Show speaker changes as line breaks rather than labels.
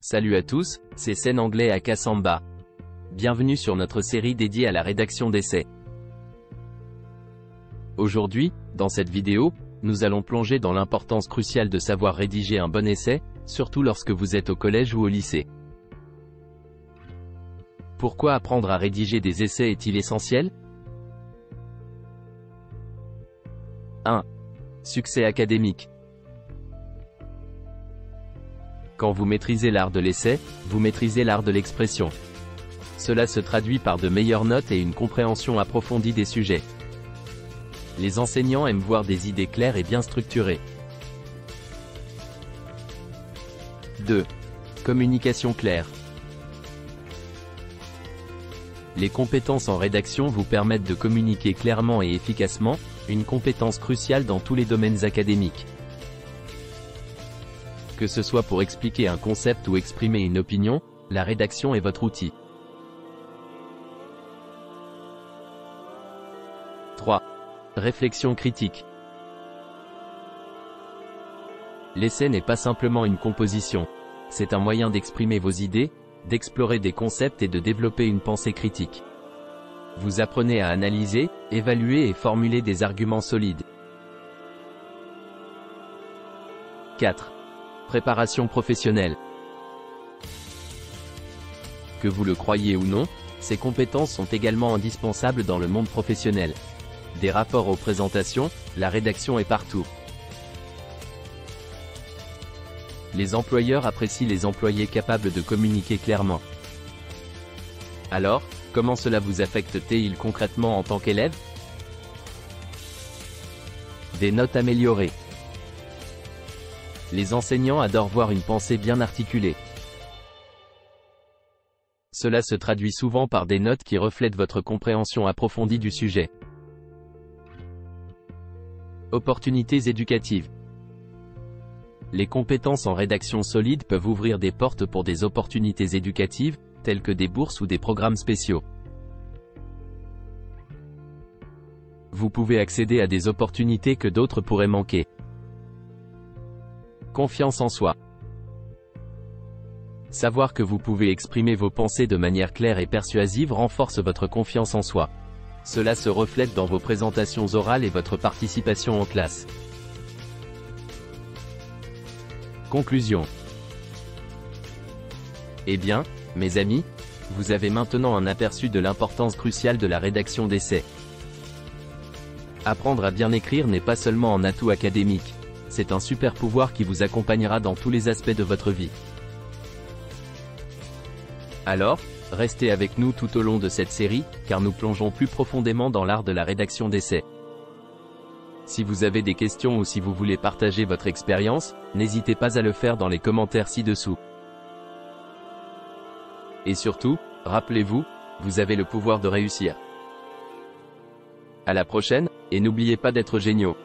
Salut à tous, c'est Sen Anglais à Kassamba. Bienvenue sur notre série dédiée à la rédaction d'essais. Aujourd'hui, dans cette vidéo, nous allons plonger dans l'importance cruciale de savoir rédiger un bon essai, surtout lorsque vous êtes au collège ou au lycée. Pourquoi apprendre à rédiger des essais est-il essentiel? 1. Succès académique. Quand vous maîtrisez l'art de l'essai, vous maîtrisez l'art de l'expression. Cela se traduit par de meilleures notes et une compréhension approfondie des sujets. Les enseignants aiment voir des idées claires et bien structurées. 2. Communication claire. Les compétences en rédaction vous permettent de communiquer clairement et efficacement, une compétence cruciale dans tous les domaines académiques. Que ce soit pour expliquer un concept ou exprimer une opinion, la rédaction est votre outil. 3. Réflexion critique. L'essai n'est pas simplement une composition. C'est un moyen d'exprimer vos idées, d'explorer des concepts et de développer une pensée critique. Vous apprenez à analyser, évaluer et formuler des arguments solides. 4. Préparation professionnelle. Que vous le croyiez ou non, ces compétences sont également indispensables dans le monde professionnel. Des rapports aux présentations, la rédaction est partout. Les employeurs apprécient les employés capables de communiquer clairement. Alors, comment cela vous affecte-t-il concrètement en tant qu'élève? Des notes améliorées. Les enseignants adorent voir une pensée bien articulée. Cela se traduit souvent par des notes qui reflètent votre compréhension approfondie du sujet. Opportunités éducatives. Les compétences en rédaction solide peuvent ouvrir des portes pour des opportunités éducatives, telles que des bourses ou des programmes spéciaux. Vous pouvez accéder à des opportunités que d'autres pourraient manquer. Confiance en soi. Savoir que vous pouvez exprimer vos pensées de manière claire et persuasive renforce votre confiance en soi. Cela se reflète dans vos présentations orales et votre participation en classe. Conclusion. Eh bien, mes amis, vous avez maintenant un aperçu de l'importance cruciale de la rédaction d'essais. Apprendre à bien écrire n'est pas seulement un atout académique. C'est un super pouvoir qui vous accompagnera dans tous les aspects de votre vie. Alors, restez avec nous tout au long de cette série, car nous plongeons plus profondément dans l'art de la rédaction d'essais. Si vous avez des questions ou si vous voulez partager votre expérience, n'hésitez pas à le faire dans les commentaires ci-dessous. Et surtout, rappelez-vous, vous avez le pouvoir de réussir. À la prochaine, et n'oubliez pas d'être géniaux.